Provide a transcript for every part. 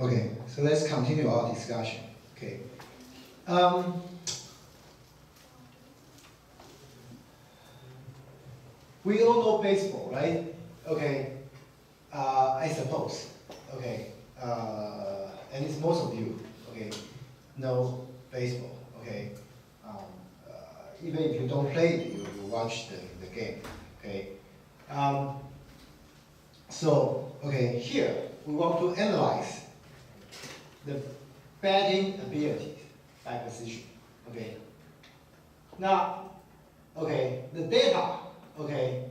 Okay, so let's continue our discussion. Okay. We all know baseball, right? Okay. I suppose. Okay. And it's most of you. Okay. Know baseball. Okay. Even if you don't play it, you watch the game. Okay. Okay, here we want to analyze the batting abilities by position. Okay. Now, okay, the data. Okay,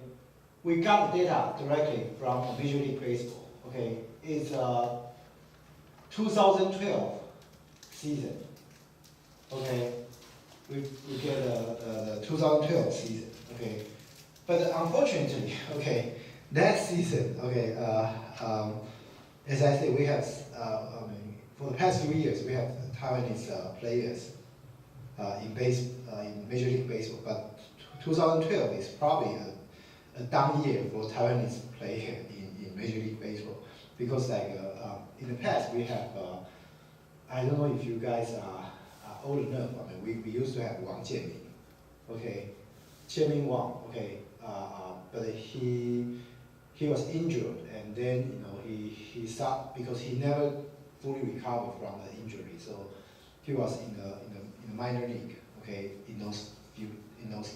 we got the data directly from Major League Baseball. Okay, it's 2012 season. Okay, we get the 2012 season. Okay, but unfortunately, okay, that season, okay, as I say, we have for the past few years we have Taiwanese players in Major League Baseball, but 2012 is probably a down year for Taiwanese player in Major League Baseball, because like in the past we have I don't know if you guys are old enough. I mean, we used to have Wang Jianming, okay, Jianming Wang, okay, but he was injured, and then he stopped because he never fully recovered from the injury, so he was in the minor league, okay, in those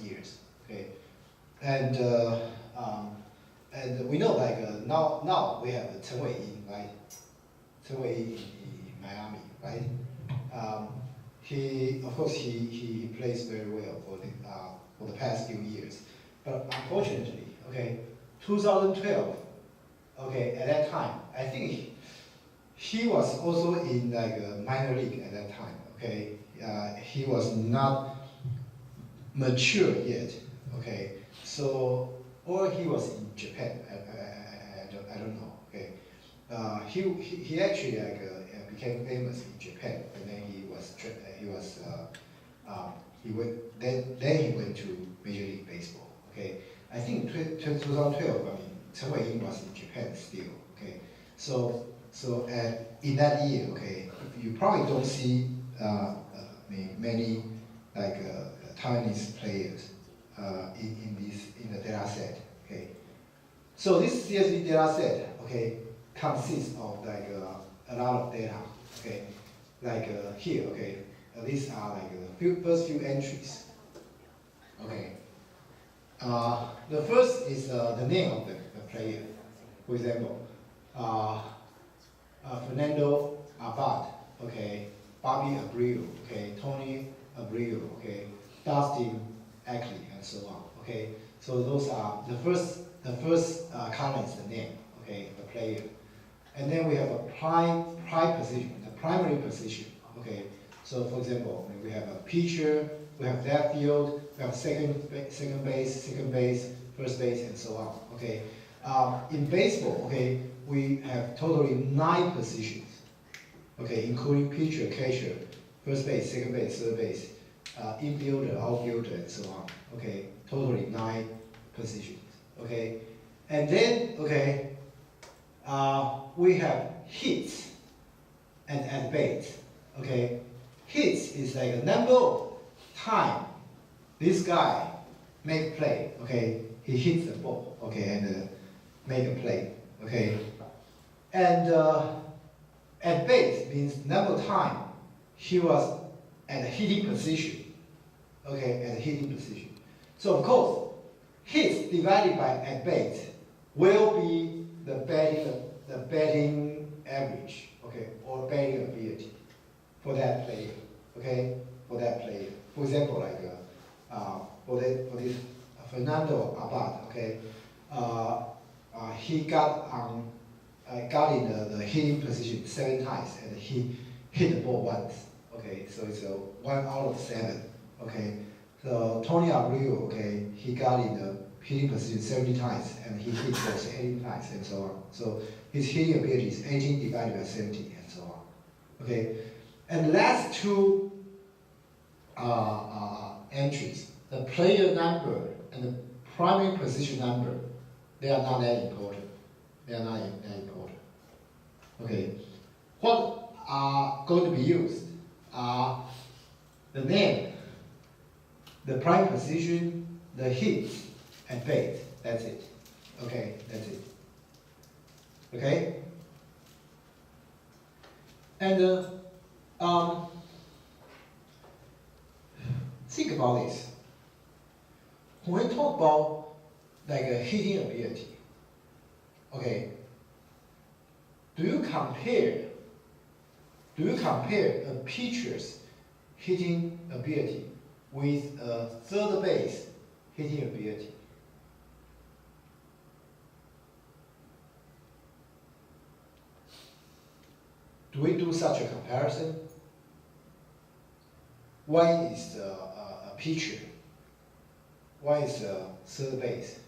years, okay, and we know like now we have Chen Wei-Ying, right? Chen Wei-Ying in Miami, right? He plays very well for the past few years, but unfortunately, okay, 2012, okay, at that time I think he was also in like a minor league at that time, okay. He was not mature yet, okay. So, or he was in Japan. I don't know. Okay. He actually like became famous in Japan, and then he went to Major League Baseball. Okay. I think 2012. I mean, Chen Wei-Ying was in Japan still. Okay. So in that year, okay, you probably don't see many like Taiwanese players in the data set. Okay. So this CSV data set, okay, consists of like a lot of data. Okay. Like here, okay, these are like the first few entries. Okay. The first is the name of the player. For example, Fernando Abad, okay, Bobby Abreu, okay, Tony Abreu, okay, Dustin Ackley, and so on. Okay, so those are the first column is the name, okay, the player, and then we have a prime position, the primary position. Okay, so for example, we have a pitcher, we have left field, we have second base, first base, and so on. Okay, in baseball, okay, we have totally 9 positions. Okay, including pitcher, catcher, first base, second base, third base, infielder, outfielder, and so on. Okay, totally 9 positions. Okay, and then okay, we have hits and at bats. Okay, hits is like a number of time this guy make a play. Okay, he hits the ball. Okay, and make a play. Okay, and at base means number of time he was at a hitting position. Okay, at a hitting position. So of course, hits divided by at base will be the batting average. Okay, or batting ability for that player. Okay, for that player. For example, like for this Fernando Abad. Okay, he got in the hitting position 7 times, and he hit the ball once. Okay, so it's 1 out of 7. Okay, so Tony Abreu, okay, he got in the hitting position 70 times, and he hit balls 18 times, and so on. So his hitting ability is 18 divided by 70, and so on. Okay, and the last 2 entries, the player number and the primary position number, they are not that important. They are not that important. Okay, what are going to be used are the name, the prime position, the heat, and base. That's it. Okay, that's it. Okay? And think about this. When we talk about like a heating ability, okay, do you compare a pitcher's hitting ability with a third base hitting ability? Do we do such a comparison? Why is a pitcher? Why is a third base?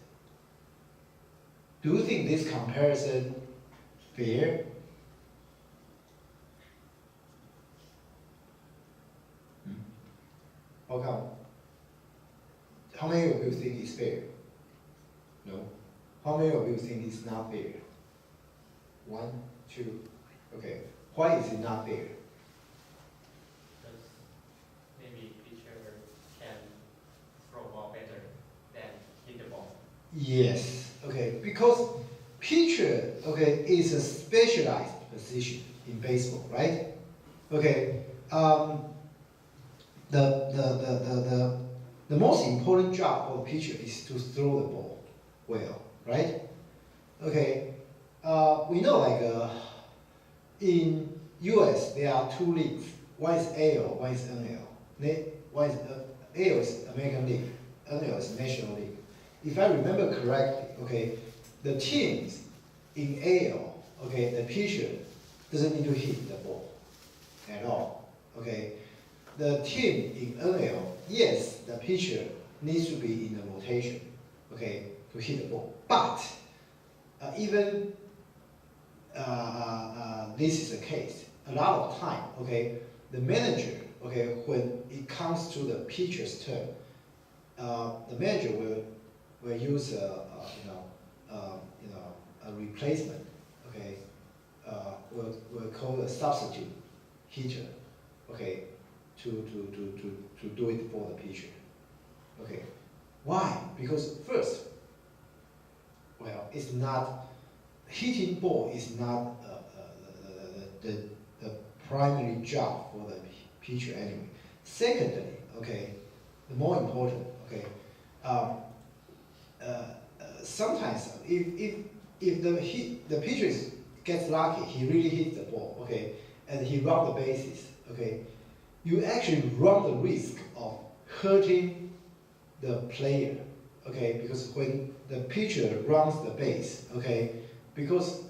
Do you think this comparison fair? How come? How many of you think it's fair? No. How many of you think it's not fair? 1, 2. Okay. Why is it not fair? Because maybe pitcher can throw ball better than hit the ball. Yes. Okay. Because pitcher, okay, is a specialized position in baseball, right? Okay. The most important job for the pitcher is to throw the ball well, right? Okay. We know like in US there are 2 leagues. One is AL, one is NL. AL is American League, NL is National League. If I remember correctly, okay, the teams in AL, okay, the pitcher doesn't need to hit the ball at all. Okay. The team in NL, yes, the pitcher needs to be in the rotation, okay, to hit the ball. But even this is the case, a lot of time, okay, the manager, okay, when it comes to the pitcher's turn, the manager will use a replacement, okay, we'll call a substitute hitter, okay, to do it for the pitcher. Okay. Why? Because first, well, it's not, hitting ball is not the primary job for the pitcher anyway. Secondly, okay, the more important, okay, sometimes if the pitcher gets lucky, he really hits the ball, okay, and he runs the bases, okay, you actually run the risk of hurting the player, okay, because when the pitcher runs the base, okay, because,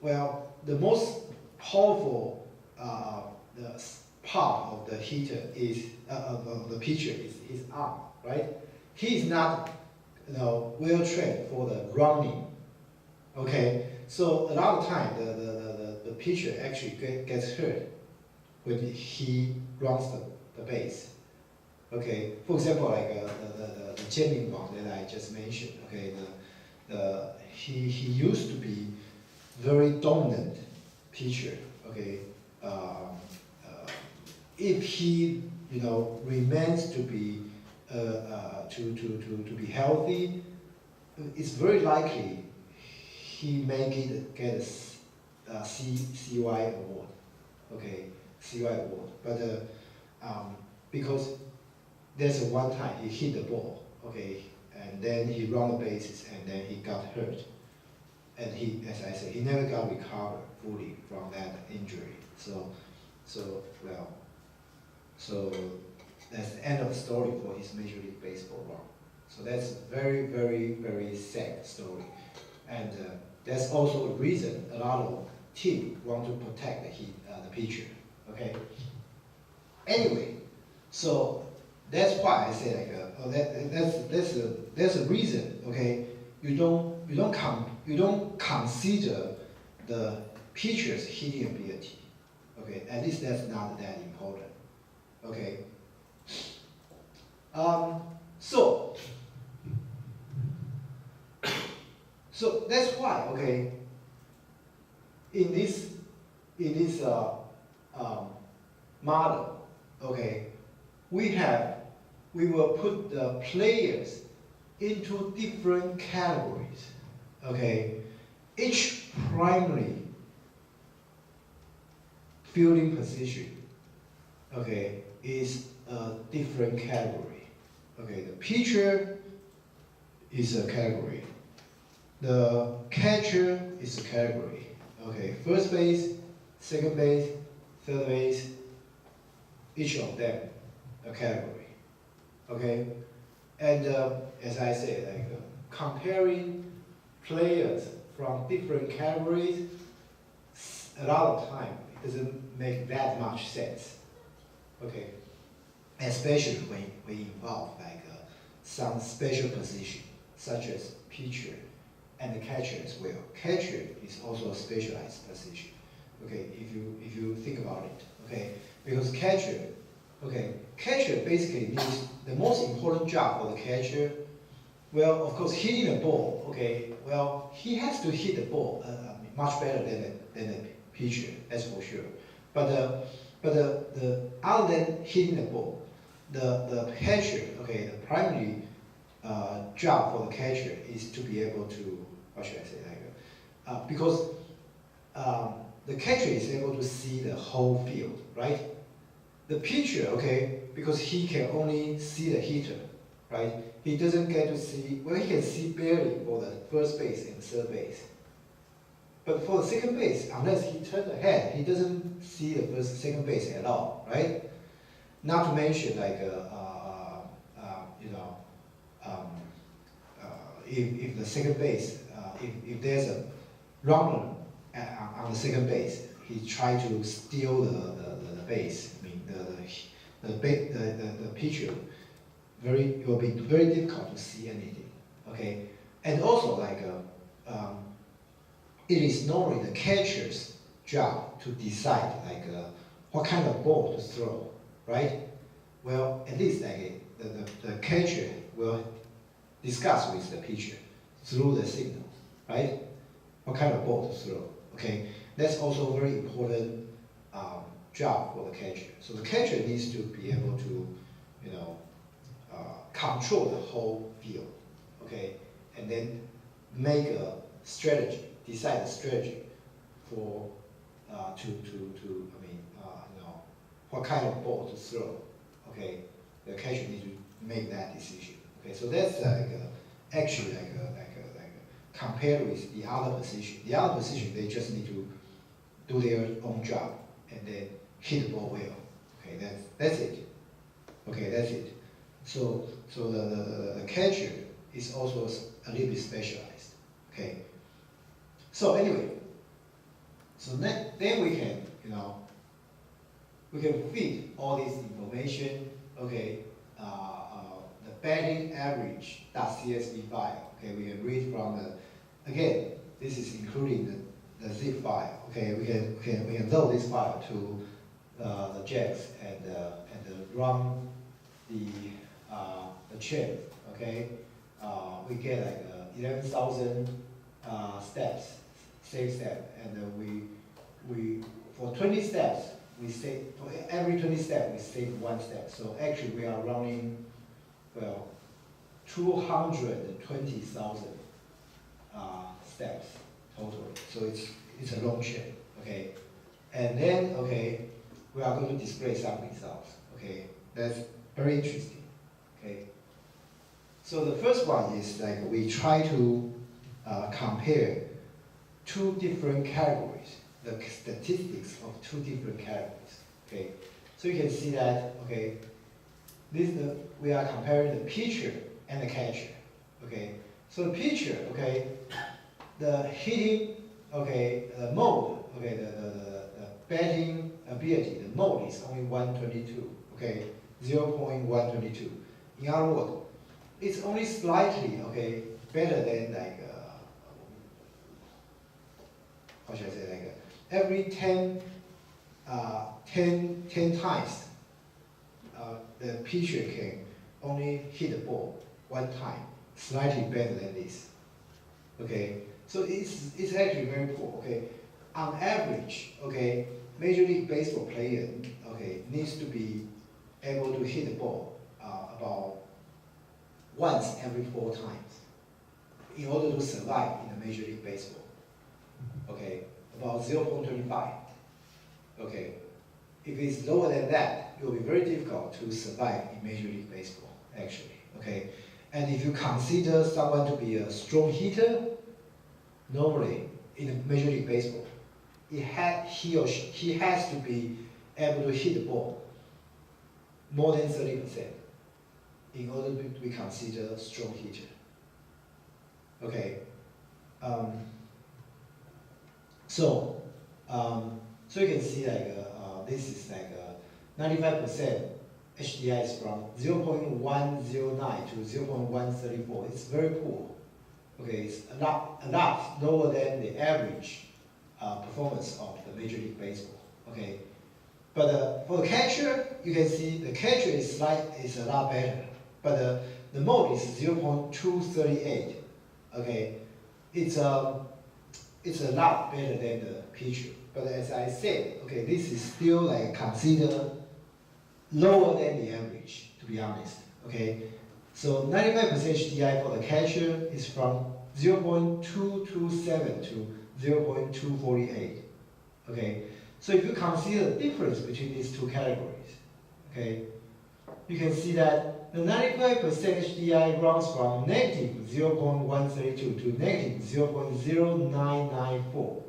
well, the most powerful the part of the hitter is, of the pitcher is his arm, right? He is not, well trained for the running, okay? So a lot of time the pitcher actually gets hurt when he runs the base. Okay, for example, like the Jian Wang that I just mentioned. Okay, he used to be very dominant pitcher. Okay, if he remains to be to be healthy, it's very likely he may get a CY award. Okay. CY award, but because there's a one time he hit the ball, okay, and then he ran the bases and then he got hurt, and he, as I said, he never got recovered fully from that injury. So that's the end of the story for his Major League Baseball run. So that's a very, very, very sad story, and that's also a reason a lot of teams want to protect the pitcher. Okay. Anyway, so that's why I say like that's a reason. Okay, you don't consider the pitcher's hitting ability. Okay, at least that's not that important. Okay. So that's why, okay, in this in this model, okay, we will put the players into different categories, okay. Each primary fielding position, okay, is a different category. Okay, the pitcher is a category. The catcher is a category. Okay, first base, second base, third base, each of them a category. Okay, and as I said, like comparing players from different categories, a lot of time it doesn't make that much sense. Okay, especially when we involve like some special position, such as pitcher and the catcher as well. Catcher is also a specialized position. Okay, if you think about it, okay, because catcher basically means the most important job for the catcher. Well, of course, hitting the ball. Okay, well, he has to hit the ball much better than the pitcher, that's for sure. But the other than hitting the ball, the catcher, okay, the primary job for the catcher is to be able to, what should I say, like, because the catcher is able to see the whole field, right? The pitcher, okay, because he can only see the hitter, right? He doesn't get to see, well, he can see barely for the first base and third base. But for the second base, unless he turns the head, he doesn't see the second base at all, right? Not to mention, like, you know, if the second base, if there's a runner on the second base, he tries to steal the base. I mean, the pitcher, it will be very difficult to see anything. Okay, and also like it is normally the catcher's job to decide like what kind of ball to throw, right? Well, at least like the catcher will discuss with the pitcher through the signal, right? What kind of ball to throw? Okay, that's also a very important job for the catcher. So the catcher needs to be able to, you know, control the whole field, okay, and then make a strategy, decide a strategy for I mean, you know, what kind of ball to throw. Okay, the catcher needs to make that decision. Okay, so that's like actually like compared with the other position. The other position, they just need to do their own job and then hit the ball well. Okay, that's it. Okay, that's it. So the catcher is also a little bit specialized. Okay. So anyway, so then we can, you know, we can feed all this information. Okay, the batting average .csv file. Okay, we can read from the, again, this is including the zip file. Okay, we can load this file to the JAX and run the chain. Okay, we get like 11,000 steps, save step, and we for 20 steps we save, for every 20 steps we save 1 step. So actually we are running, well, 220,000 steps total. So it's a long chain. Okay, and then okay, we are going to display some results. Okay, that's very interesting. Okay, so the first one is like we try to compare 2 different categories, the statistics of 2 different categories. Okay, so you can see that. Okay, we are comparing the pitcher and the catcher. Okay, so the pitcher, okay, the hitting, okay, the mode, okay, the batting ability, the mode is only 122. Okay, 0.122. In other words, it's only slightly, okay, better than like what should I say, like every 10 times the pitcher can only hit the ball 1 time, slightly better than this. Okay, so it's actually very poor. Okay, on average, okay, Major League Baseball player, okay, needs to be able to hit the ball about once every 4 times in order to survive in the Major League Baseball. Okay, about 0.25. Okay, if it's lower than that, it will be very difficult to survive in Major League Baseball, actually. Okay, and if you consider someone to be a strong hitter, normally in Major League Baseball, he has to be able to hit the ball more than 30% in order to be considered a strong hitter. Okay, so you can see like this is like 95% HDI is from 0.109 to 0.134. It's very poor. Okay, it's a lot lower than the average performance of the Major League Baseball. Okay, but for the catcher, you can see the catcher is a lot better. But the mode is 0.238. Okay, it's a lot better than the pitcher. But as I said, okay, this is still like considered lower than the average, to be honest. Okay, so 95% HDI for the catcher is from 0.227 to 0.248. Okay, so if you consider the difference between these two categories, okay, you can see that the 95% HDI runs from negative 0.132 to negative 0.0994.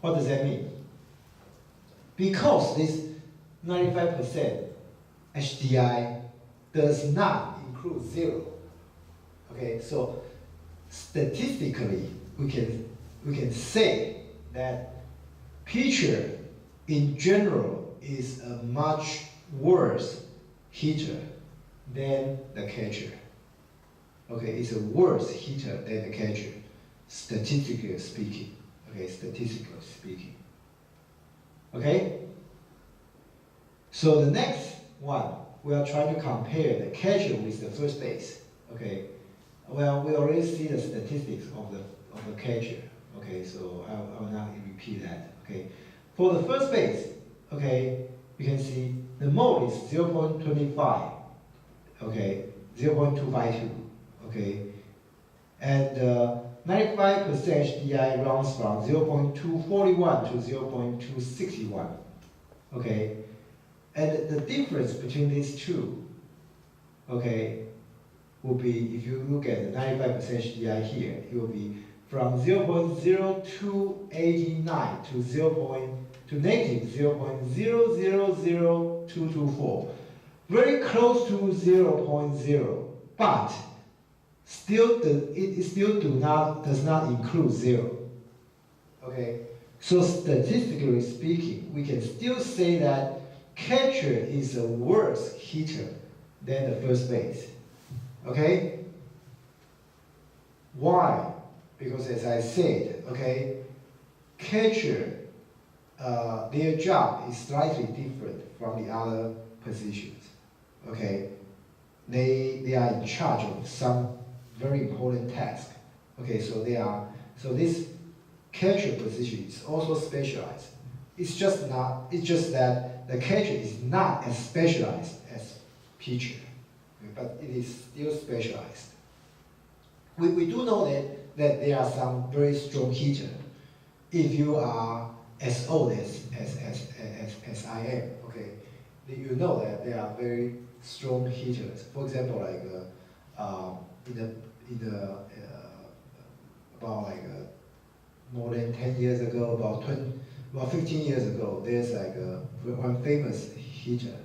What does that mean? Because this 95% HDI does not include 0. Okay, so statistically, we can say that pitcher in general is a much worse hitter than the catcher. Okay, it's a worse hitter than the catcher, statistically speaking. Okay, statistically speaking. Okay? So the next one, we are trying to compare the catcher with the first base. Okay? Well, we already see the statistics of the catcher. Okay, so I will not repeat that. Okay? For the first base, okay, you can see the mode is 0.25. Okay, 0.252. Okay? And 95% HDI runs from 0.241 to 0.261. Okay, and the difference between these two, okay, will be, if you look at the 95% HDI here, it will be from 0.0289 to negative 0.000224, very close to 0.0, but it still does not include 0. Okay, so statistically speaking, we can still say that catcher is a worse hitter than the first base. Okay, why? Because as I said, okay, catcher, their job is slightly different from the other positions. Okay, they are in charge of some very important task. Okay, so this catcher position is also specialized. It's just that the catcher is not as specialized as pitcher, but it is still specialized. We do know that there are some very strong hitters. If you are as old as I am, okay, you know that there are very strong hitters. For example, like more than 10 years ago, about 15 years ago, there's like one famous hitter.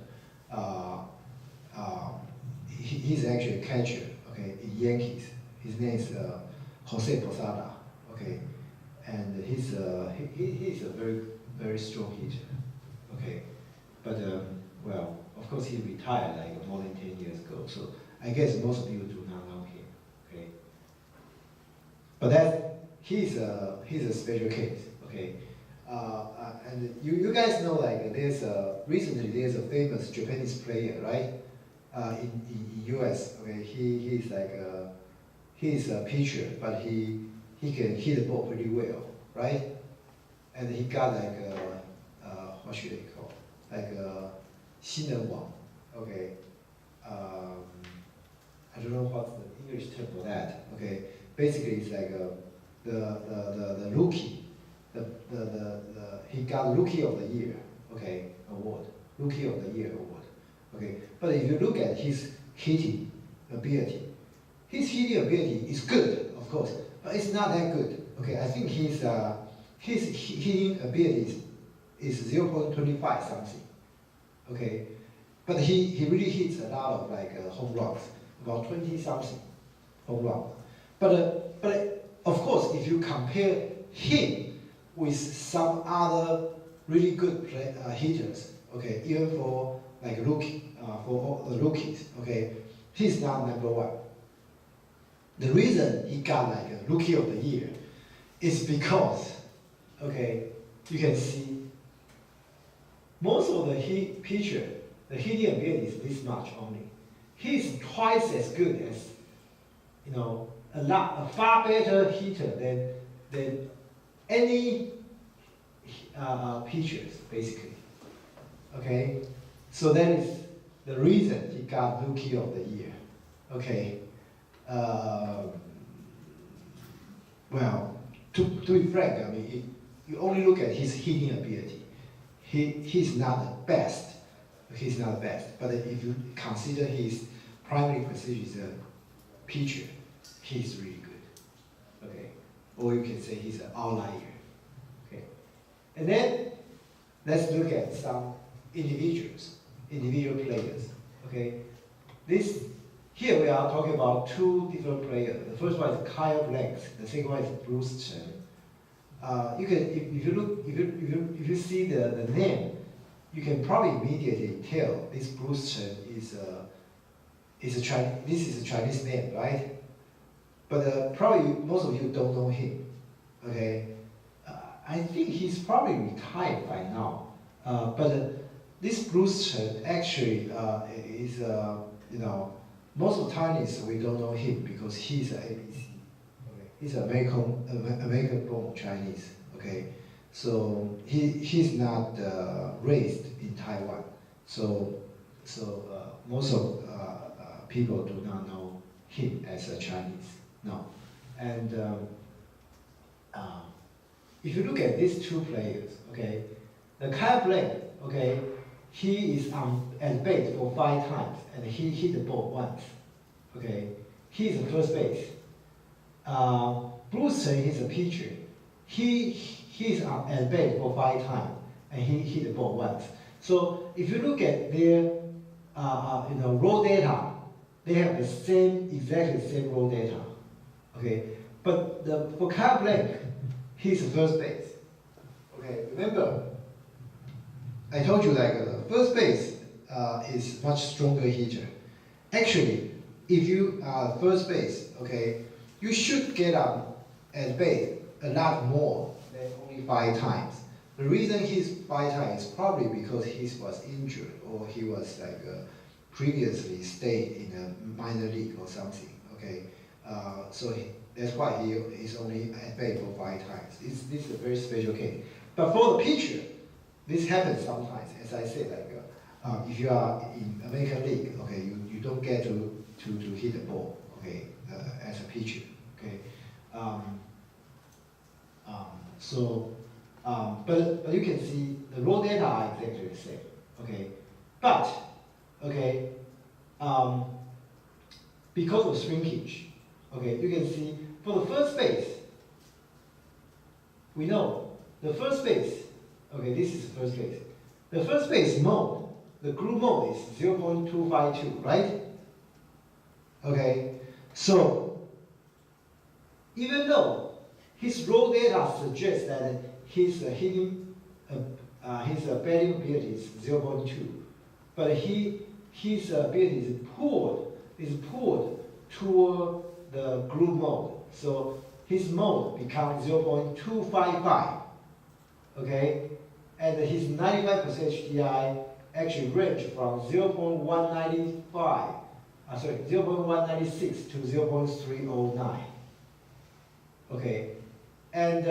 He's actually a catcher, okay, in Yankees. His name is Jose Posada, okay, and he's a very, very strong hitter, okay, but well, of course he retired like more than 10 years ago, so I guess most of you do not know him, okay, but he's a special case, okay, and you guys know like recently there's a famous Japanese player, right, in US, okay, he's a pitcher, but he can hit the ball pretty well, right? and he got like what should they call, like新人王, okay. I don't know what's the English term for that. Okay, basically it's like the rookie, he got Rookie of the Year, okay, award, Rookie of the Year award, okay. But if you look at his hitting ability is good, of course, but it's not that good. Okay, I think his hitting ability is 0.25 something. Okay, but he really hits a lot of like home runs, about 20 something home runs. But of course, if you compare him with some other really good hitters, okay, even for like for the rookies, okay, he's not number one. The reason he got like a Rookie of the Year is because, okay, you can see most of the pitcher, the hitting ability is this much only. He's twice as good as, a far better hitter than any pitchers, basically. Okay, so that is the reason he got Rookie of the Year. Okay. Well, to be frank, I mean, you only look at his hitting ability. He's not the best. He's not the best. But if you consider his primary position as a pitcher, he's really good. Okay, or you can say he's an outlier. Okay, and then let's look at some individual players. Okay, here we are talking about two different players. The first one is Kyle Blanks. The second one is Bruce Chen. You can, if you see the name, you can probably immediately tell this Bruce Chen is a Chinese. This is a Chinese name, right? But probably most of you don't know him. Okay, I think he's probably retired by now. But this Bruce Chen actually is most of the time we don't know him because he's an ABC. Okay. He's American-born Chinese. Okay, so he's not raised in Taiwan. So most of people do not know him as a Chinese. No, and if you look at these two players, okay, the Kyle Blank, okay, he is at base for 5 times and he hit the ball once. Okay, he's the first base. Bruce Chen is a pitcher. He's at base for 5 times and he hit the ball once. So if you look at their raw data, they have exactly the same raw data. Okay, but for Kyle Blank, he's the first base. Okay, remember, I told you like first base is much stronger hitter. Actually, if you are first base, okay, you should get up at base a lot more than only 5 times. The reason he's 5 times is probably because he was injured or he was like previously stayed in a minor league or something. Okay, so that's why he is only at base for 5 times. This is a very special case. But for the pitcher, this happens sometimes. As I said, like if you are in American League, okay, you don't get to hit the ball, okay, as a pitcher, okay. But you can see the raw data are exactly the same, okay. But okay, because of shrinkage, okay, you can see for the first base, we know the first base. Okay, this is the first base. The first base mode, the group mode is 0.252, right? Okay, so even though his raw data suggests that his hitting, his batting ability is 0.2, but his ability is pulled toward the group mode. So his mode becomes 0.255. Okay, and his 95% HDI actually range from 0.196 to 0.309. Okay, and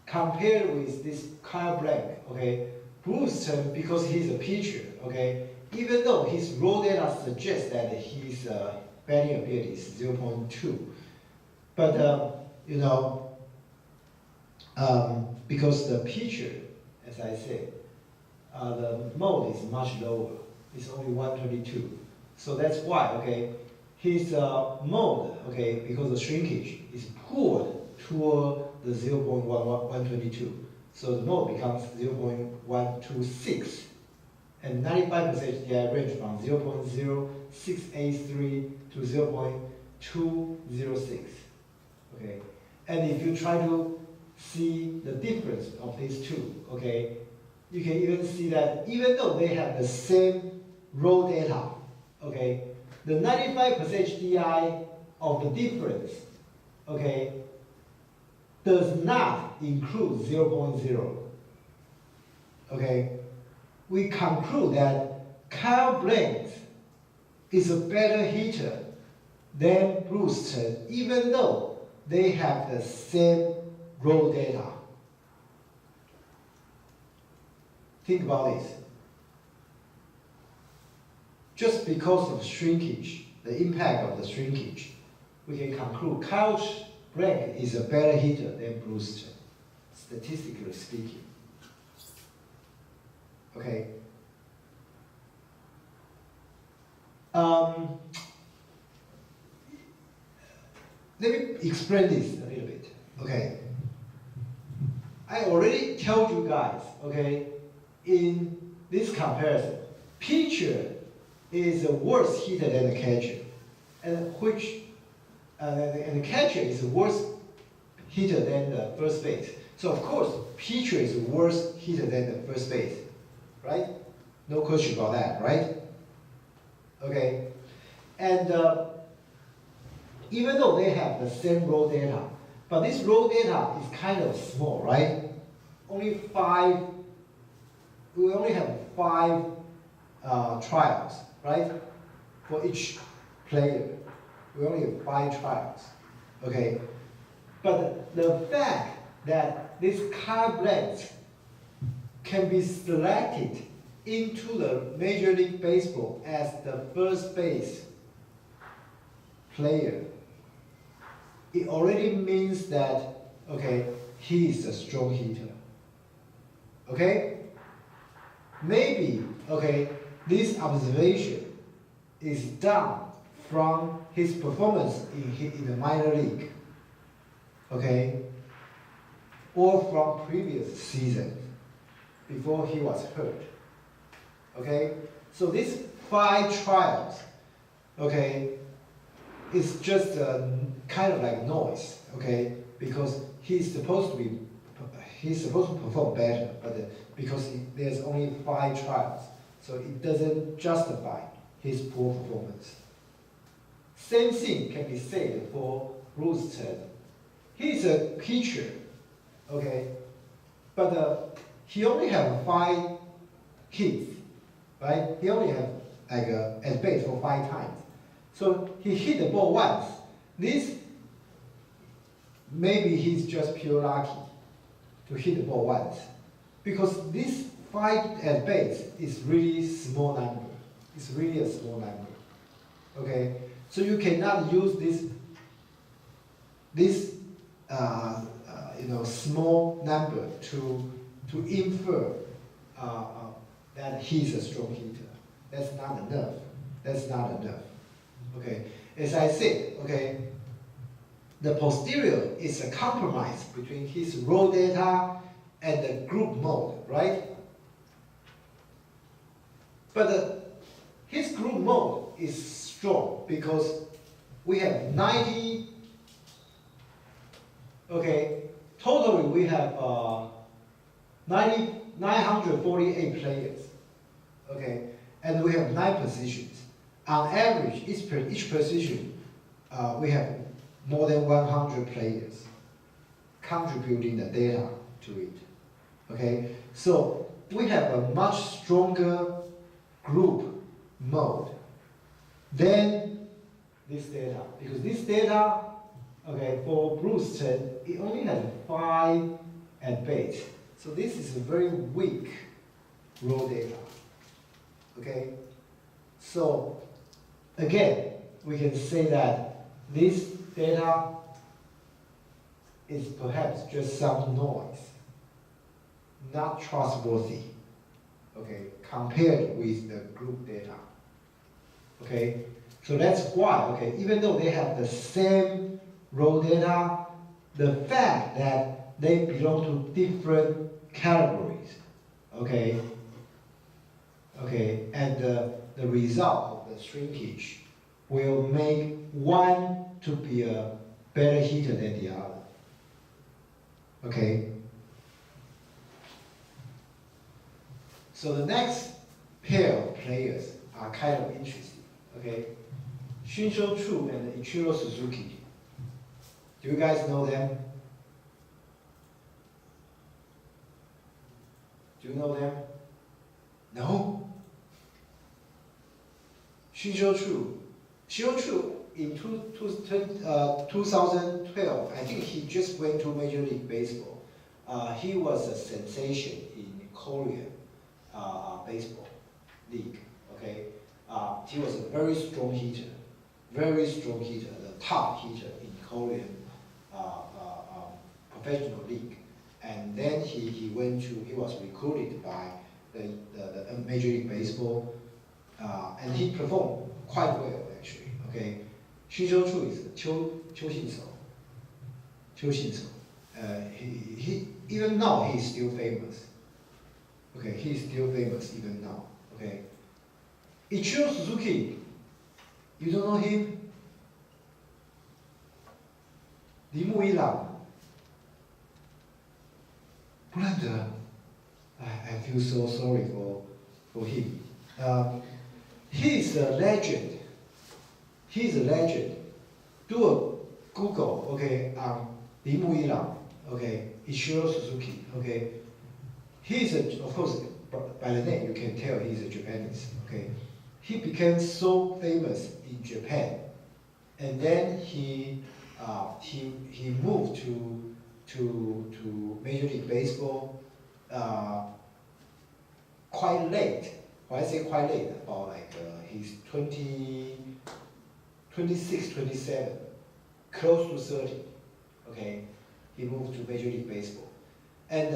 compared with this Kyle Blank, okay, Brewster, because he's a pitcher, okay, even though his raw data suggests that his batting ability is 0.2, but because the pitcher, as I said, the mode is much lower. It's only 122. So that's why, okay, his mode, okay, because the shrinkage is pulled toward the 0.122. So the mode becomes 0.126. And 95% DI range from 0.0683 to 0.206. Okay, and if you try to see the difference of these two, okay, you can even see that even though they have the same raw data, okay, the 95% DI of the difference, okay, does not include 0.0. Okay, we conclude that Kyle Blank is a better hitter than Brewster, even though they have the same raw data. Think about this. Just because of shrinkage, the impact of the shrinkage, we can conclude Kyle Blank is a better hitter than Brewster, statistically speaking. Okay. Let me explain this a little bit. Okay. I already told you guys, okay, in this comparison, pitcher is a worse hitter than the catcher, and the catcher is a worse hitter than the first base. So of course, pitcher is a worse hitter than the first base, right? No question about that, right? Okay, and even though they have the same raw data, but this raw data is kind of small, right? We only have 5 trials, right? For each player, we only have 5 trials, okay? But the fact that this Kyle Blank can be selected into the Major League Baseball as the first base player, it already means that, okay, he is a strong hitter. Okay? Maybe, okay, this observation is done from his performance in the minor league, okay, or from previous season before he was hurt. Okay, so these 5 trials, okay, is just kind of like noise, okay, because he's supposed to perform better, but because there's only 5 trials, so it doesn't justify his poor performance. Same thing can be said for Brewster. He's a pitcher, okay, but he only has 5 hits, right? He only has like at base for 5 times. So he hit the ball once. This, maybe he's just pure lucky to hit the ball once. Because this 5 at base is really small number. It's really a small number. Okay? So you cannot use this small number to infer that he's a strong hitter. That's not enough. That's not enough. Okay, as I said, okay, the posterior is a compromise between his raw data and the group mode, right? But his group mode is strong because we have 90, okay, totally we have 948 players, okay, and we have 9 positions. On average, each position, we have more than 100 players contributing the data to it. Okay, so we have a much stronger group mode than this data, because this data Okay, for Brewster, it only has 5 at base. So this is a very weak raw data. Okay? So again, we can say that this data is perhaps just some noise, not trustworthy, okay, compared with the group data. Okay? So that's why, okay, even though they have the same raw data, the fact that they belong to different categories, okay, and the result of the shrinkage will make one to be a better heater than the other, okay. So the next pair of players are kind of interesting, okay. Shinsho Chu and Ichiro Suzuki. Do you guys know them? Do you know them? No? Shinsho Chu. Shinsho Chu in 2012, I think he just went to Major League Baseball. He was a sensation in Korean baseball league. Okay, he was a very strong hitter, the top hitter in Korean professional league. And then he was recruited by the Major League Baseball, and he performed quite well actually. Okay, Shinsho Chu is Qiu Xin-sou. He even now he's still famous. Okay, he's still famous even now. Okay, Ichiro Suzuki, you don't know him?铃木一朗。不认得。I feel so sorry for him. He's a legend. He's a legend. Do a Google, okay, on 铃木一朗, okay, Ichiro Suzuki, okay. He's of course, by the name you can tell he's a Japanese, okay. He became so famous in Japan, and then he moved to Major League Baseball quite late. When I say quite late, about like he's 26, 27, close to 30. Okay, he moved to Major League Baseball, and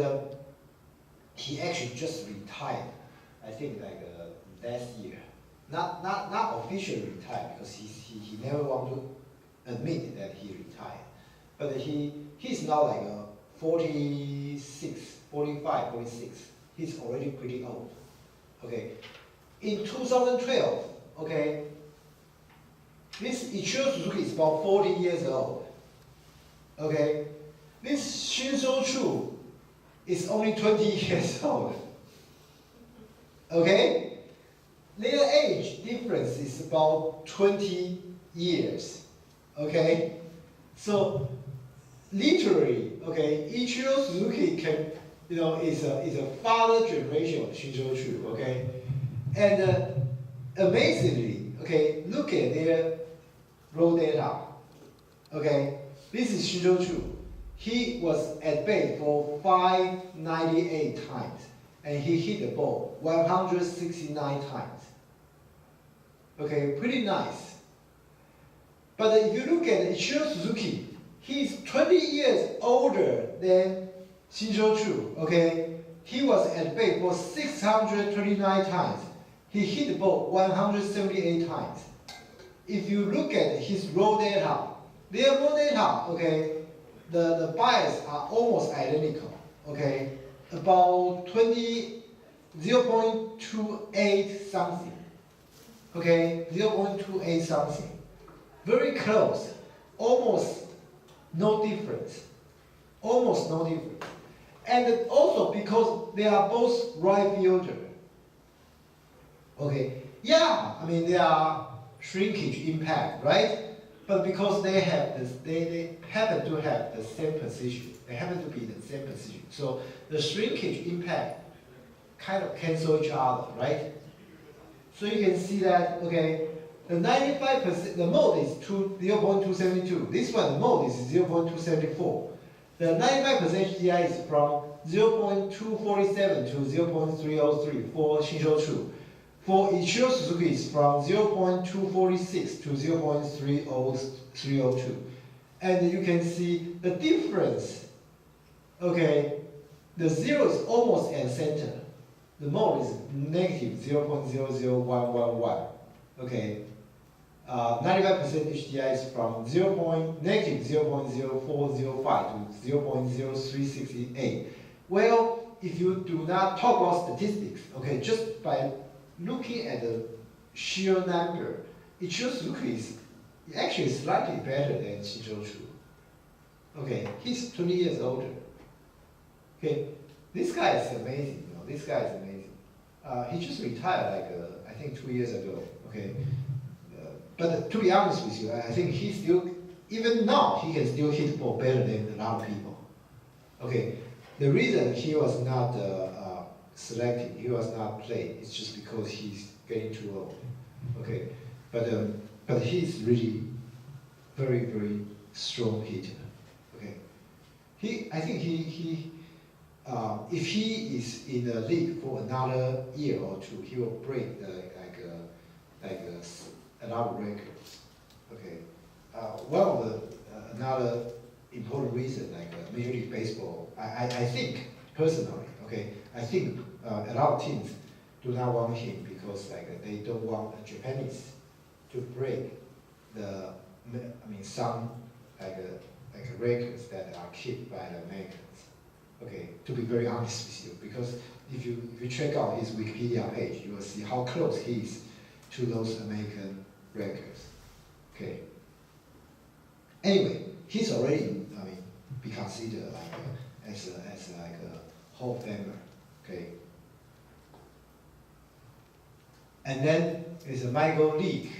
he actually just retired. I think like last year. Not officially retired because he never want to admit that he retired. But he's now like 46, 45, 46. He's already pretty old. Okay. In 2012, okay, this Ichiro Suzuki is about 40 years old. Okay. This Shinsho Chu is only 20 years old. Okay? Their age difference is about 20 years. Okay? So literally, okay, Ichiro Suzuki can, is a father generation of Shinsho Chu, okay? And amazingly, okay, look at their raw data. Okay? This is Shinsho Chu. He was at bat for 598 times, and he hit the ball 169 times. Okay, pretty nice. But if you look at Ichiro Suzuki, he's 20 years older than Shinsho Chu. Okay, he was at bat for 629 times. He hit the ball 178 times. If you look at his raw data, their raw data, okay, the bias are almost identical. Okay, about 0.28 something. Okay, 0.28 something. Very close. Almost no difference. Almost no difference. And also because they are both right fielder. Okay, yeah, I mean they are shrinkage impact, right? But because they have this, they happen to have the same position. They happen to be the same position. So the shrinkage impact kind of cancel each other, right? So you can see that, okay, the 95%, the mode is 0.272. This one, the mode is 0.274. The 95% HDI is from 0.247 to 0.303 for Shinshochu. For Ichiro Suzuki, it's from 0.246 to 0.302. And you can see the difference. Okay, the zero is almost at center. The mode is negative 0.00111. Okay, 95% HDI is from negative 0.0405 to 0.0368. Well, if you do not talk about statistics, okay, just by looking at the sheer number, Ichiro Suzuki is actually slightly better than Shinshochu. Okay, he's 20 years older. Okay, this guy is amazing. You know, this guy is amazing. He just retired like I think 2 years ago. Okay, but to be honest with you, I think he still, even now, he can still hit ball better than a lot of people. Okay, the reason he was not selected, he was not played, it's just because he's getting too old. Okay, but he's really very, very strong hitter. Okay, I think if he is in the league for another year or two, he will break a lot of records. Okay, one of the another important reason, like Major League Baseball, I think personally, okay, I think a lot of teams do not want him because they don't want the Japanese to break some records that are kept by the Americans. Okay, to be very honest with you, because if you check out his Wikipedia page, you will see how close he is to those American records. Okay. Anyway, he's already be considered as a Hall of Famer. Okay. And then there's Michael Leake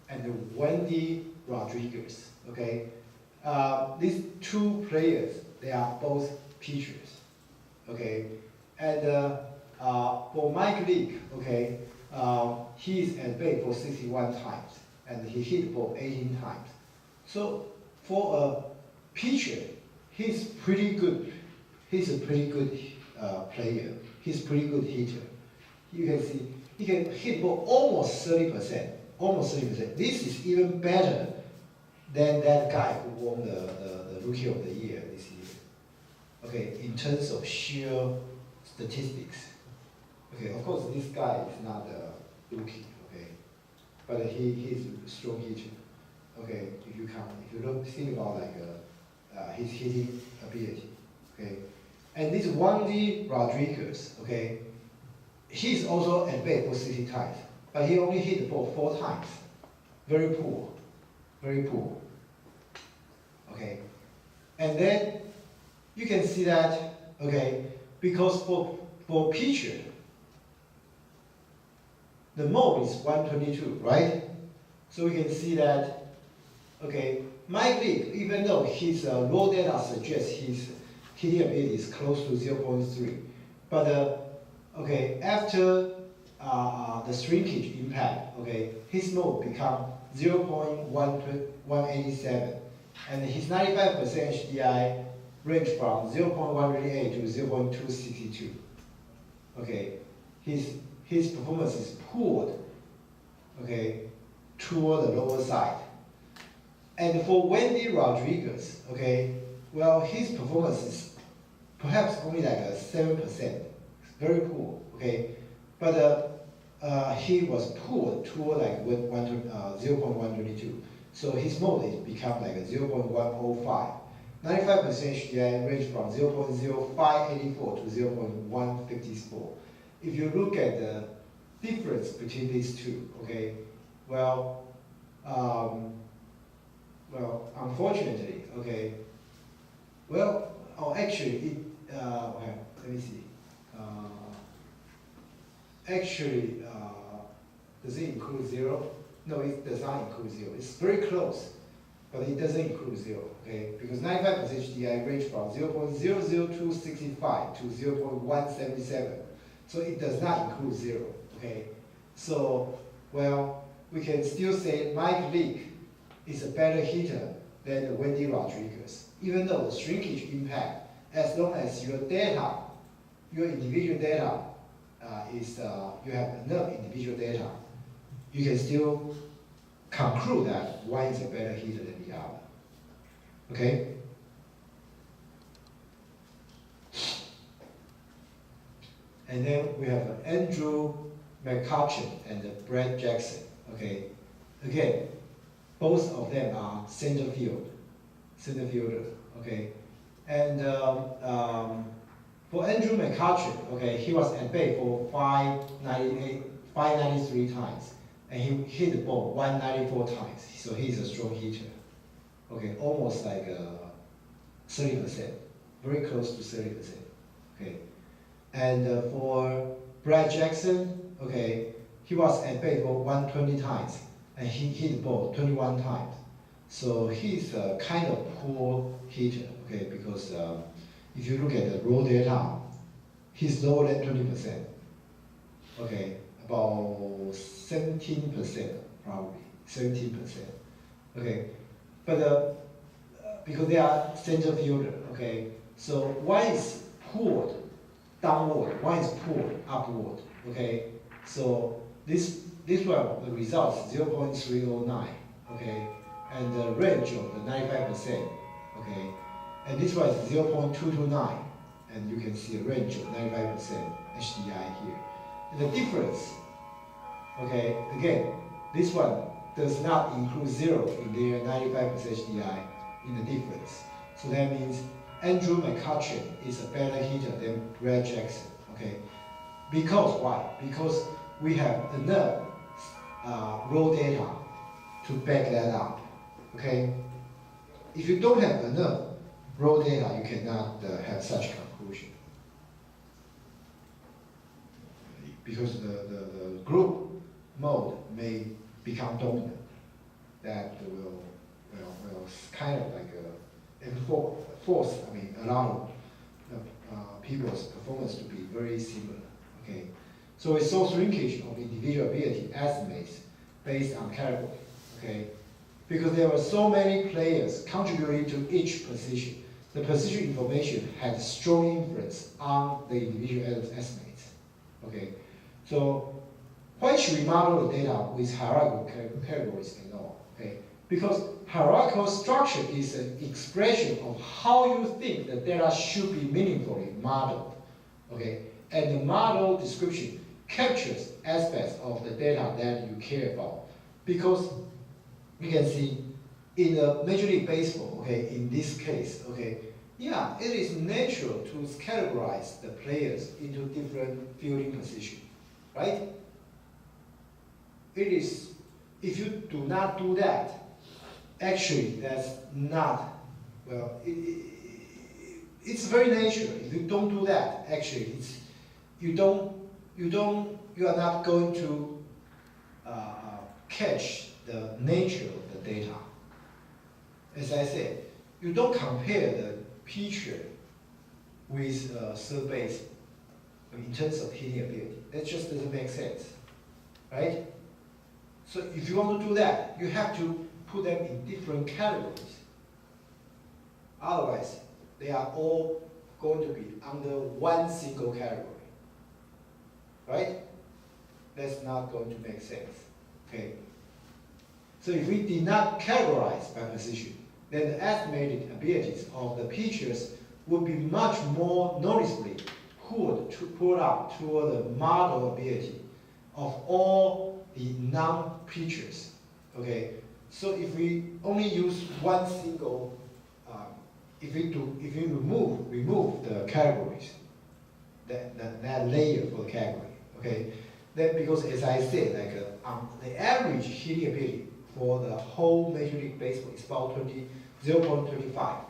and Wendy Rodriguez. Okay. These two players, they are both pitchers. Okay. And for Mike Leake, okay, he is at bat for 61 times and he hit for 18 times. So for a pitcher, he's pretty good. He's a pretty good player. He's a pretty good hitter. You can see he can hit for almost 30%. Almost 30%. This is even better than that guy who won the Rookie of the Year this year. Okay, in terms of sheer statistics. Okay, of course this guy is not a rookie. Okay, but he's a strong hitter. Okay, if you don't think about his hitting ability. Okay, and this Wendy Rodriguez. Okay, he's also at bat for 60 times, but he only hit the ball 4 times. Very poor, very poor. Okay, and then you can see that. Okay, because for pitcher, the mode is 122, right? So we can see that. Okay, Mike Leake, even though his raw data suggests his hitting ability is close to 0.3, but okay, after the shrinkage impact, okay, his mode become 0.187, and his 95% HDI range from 0.188 to 0.262. Okay, his performance is pulled, okay, toward the lower side. And for Wendy Rodriguez, okay, well, his performance is perhaps only like a 7%, very poor, okay, but he was pulled toward like 0.122, so his mode is become like a 0.105. 95% HDI range from 0.0584 to 0.154. If you look at the difference between these two, okay, well, unfortunately, okay, well, actually, okay, let me see. Actually, does it include 0? No, it does not include 0. It's very close, but it doesn't include 0, okay? Because 95% HDI range from 0.00265 to 0.177. So it does not include 0, okay? So, well, we can still say Mike Leake is a better hitter than Wendy Rodriguez, even though the shrinkage impact, as long as your data, your individual data you have enough individual data, you can still conclude that one is a better hitter than the other. Okay? And then we have Andrew McCutcheon and Brad Jackson. Okay? Again, both of them are center fielder. Okay? And for Andrew McCutcheon, okay, he was at bat for 593 times, and he hit the ball 194 times. So he's a strong hitter. Okay, almost like 30%, very close to 30%. Okay, and for Brad Jackson, okay, he was at bat for 120 times, and he hit the ball 21 times. So he's a kind of poor hitter. Okay, because if you look at the raw data, he's lower than 20%. Okay, about 17% probably, 17%. Okay, but because they are center fielder, okay, so one is pulled downward, one is pulled upward. Okay, so this one, the result is 0.309. Okay, and the range of the 95%. Okay. And this one is 0.229, and you can see a range of 95% HDI here. And the difference, okay, again, this one does not include 0 in their 95% HDI in the difference. So that means Andrew McCutcheon is a better hitter than Brad Jackson, okay? Because why? Because we have enough raw data to back that up, okay? If you don't have enough raw data, you cannot have such conclusion. Because the group mode may become dominant. That will kind of like force, a lot of people's performance to be very similar. Okay, so we saw shrinkage of individual ability estimates based on category. Okay, because there were so many players contributing to each position, the position information had strong influence on the individual estimates. Okay, so why should we model the data with hierarchical categories and all? Okay, because hierarchical structure is an expression of how you think the data should be meaningfully modeled. Okay, and the model description captures aspects of the data that you care about. Because you can see in the Major League Baseball, okay, in this case, okay, yeah, it is natural to categorize the players into different fielding positions, right? It is, if you do not do that, actually that's not, well, it's very natural. If you don't do that, actually, it's, you are not going to catch the nature of the data. As I said, you don't compare the pitcher with third base in terms of hitting ability. That just doesn't make sense, right? So if you want to do that, you have to put them in different categories. Otherwise, they are all going to be under one single category, right? That's not going to make sense, okay? So if we did not categorize by position, then the estimated abilities of the pitchers would be much more noticeably pulled up toward the model ability of all the non-pitchers, okay? So if we only use one single, if we remove the categories, that layer for the category, okay? Then because as I said, like the average hitting ability for the whole Major League Baseball is about 0.25.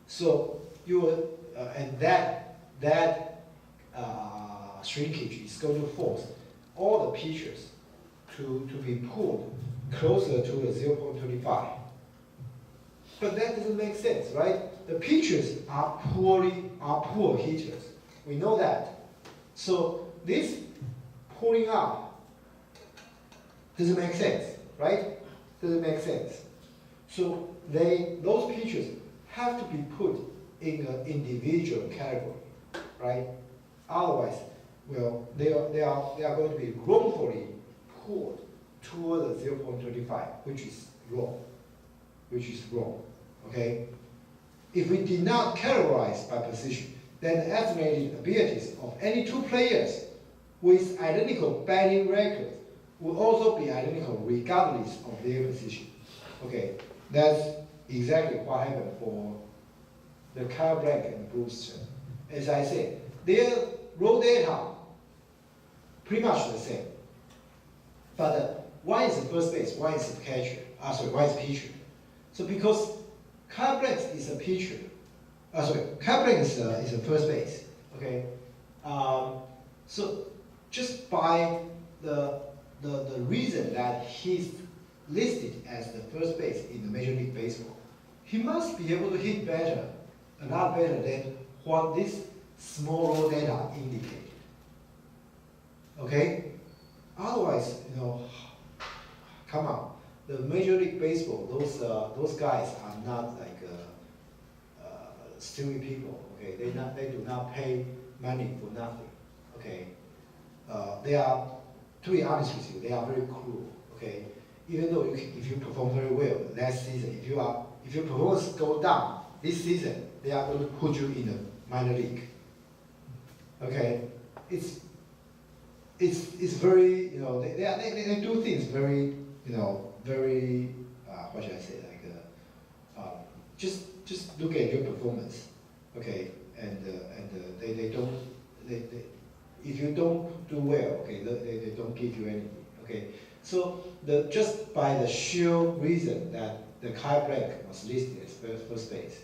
So you will, and that shrinkage is going to force all the pitchers to be pulled closer to the 0.25. But that doesn't make sense, right? The pitchers are poor hitters. We know that. So this pulling up Does it make sense, right? Does it make sense? So those pictures have to be put in an individual category, right? Otherwise, well, they are going to be wrongfully pulled toward the 0.35, which is wrong. Okay? If we did not categorize by position, then the estimated abilities of any two players with identical batting records will also be identical regardless of their position. Okay, that's exactly what happened for the Kyle Black and Bruce Chen. As I said, their raw data pretty much the same. But one is the first base, one is the catcher. One is pitcher. So because Kyle Black is a pitcher, Kyle Black is a first base. Okay, so just by the reason that he's listed as the first base in the Major League Baseball, he must be able to hit better, a lot better than what this small raw data indicated. Okay? Otherwise, come on, the Major League Baseball, those guys are not like stupid people. Okay, they do not pay money for nothing. Okay, they are, to be honest with you, they are very cruel. Okay, even though if you perform very well last season, if your performance go down this season, they are going to put you in the minor league. Okay, it's very, they do things very, very what should I say, like just look at your performance. Okay, and they don't if you don't do well, okay, they don't give you anything. Okay, so just by the sheer reason that the Kyle Black was listed as first base,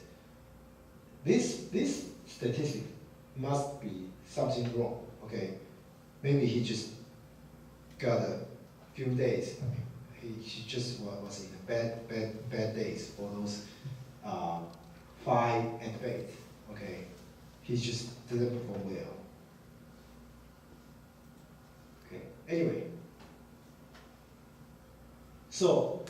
this statistic must be something wrong. Okay, maybe he just got a few days. Okay? He just was in a bad days for those 5 at bat. Okay, he just didn't perform well. Okay, anyway. So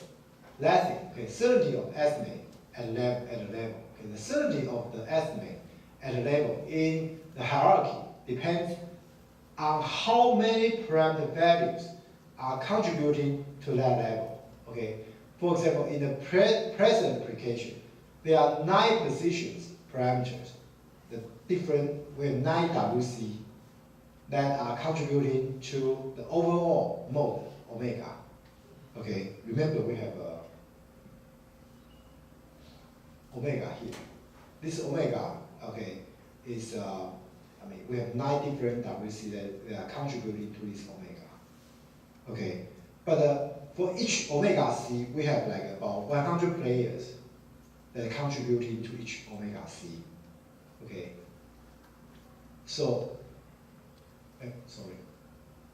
last thing, okay, certainty of estimate at a level. Okay, the certainty of the estimate at a level in the hierarchy depends on how many parameter values are contributing to that level. Okay, for example, in the present application, there are 9 positions parameters. We have 9 WC that are contributing to the overall mode omega. Okay, remember we have omega here. This omega, okay, is we have 9 different WC that are contributing to this omega. Okay, but for each omega C, we have like about 100 players that are contributing to each omega C. Okay, so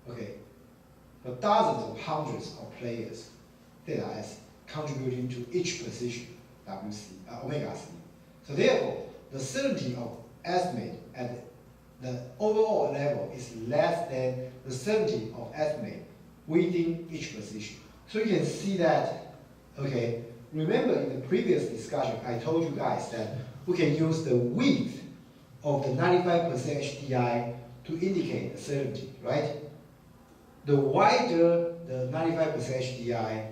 okay, but dozens of hundreds of players that are contributing to each position omega C. So therefore, the certainty of estimate at the overall level is less than the certainty of estimate within each position. So you can see that, okay, remember in the previous discussion, I told you guys that we can use the width of the 95% HDI to indicate the certainty, right? The wider the 95% HDI,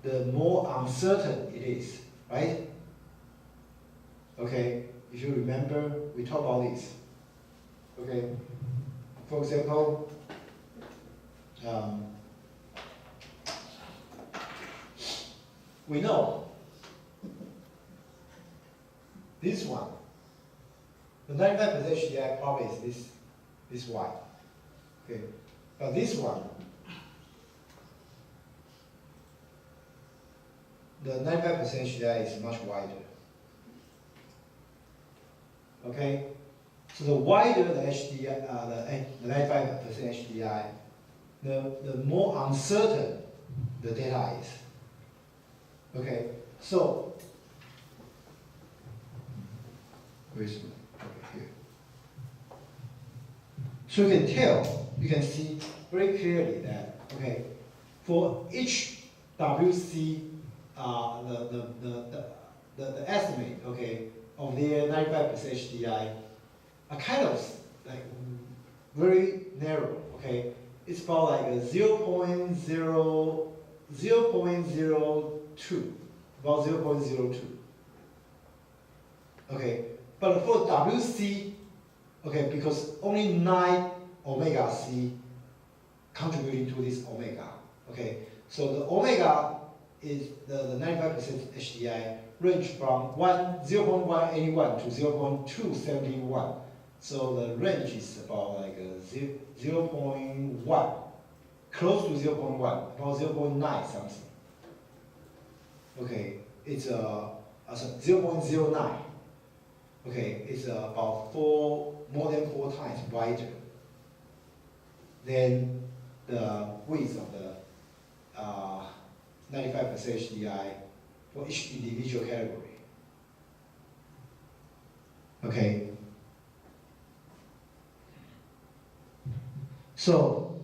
the more uncertain it is, right? Okay, if you remember, we talked about this. Okay, for example, we know this one, the 95% HDI probably is this wide. Okay, but this one, the 95% HDI is much wider. Okay, so the wider the HDI, the 95% HDI, the more uncertain the data is. Okay, so where is it? Over here. So you can see very clearly that, okay, for each WC, the estimate, okay, of their 95% HDI are kind of like very narrow, okay? It's about like a 0.02, about 0.02. Okay, but for WC, okay, because only 9 omega C contributing to this omega, okay? So the omega is the 95% HDI range from 0.181 to 0.271. So the range is about like 0.1, close to 0.1, about 0.9 something. Okay, it's 0.09. Okay, it's about more than 4 times wider than the width of the 95% HDI for each individual category. Okay. So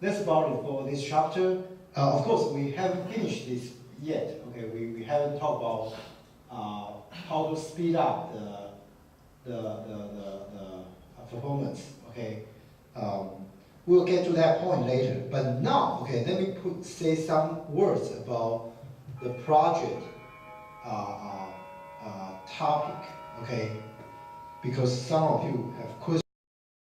that's about it for this chapter. Of course, we haven't finished this yet. Okay, we haven't talked about how to speed up the performance. Okay, we'll get to that point later. But now, okay, let me say some words about the project topic. Okay, because some of you have questions.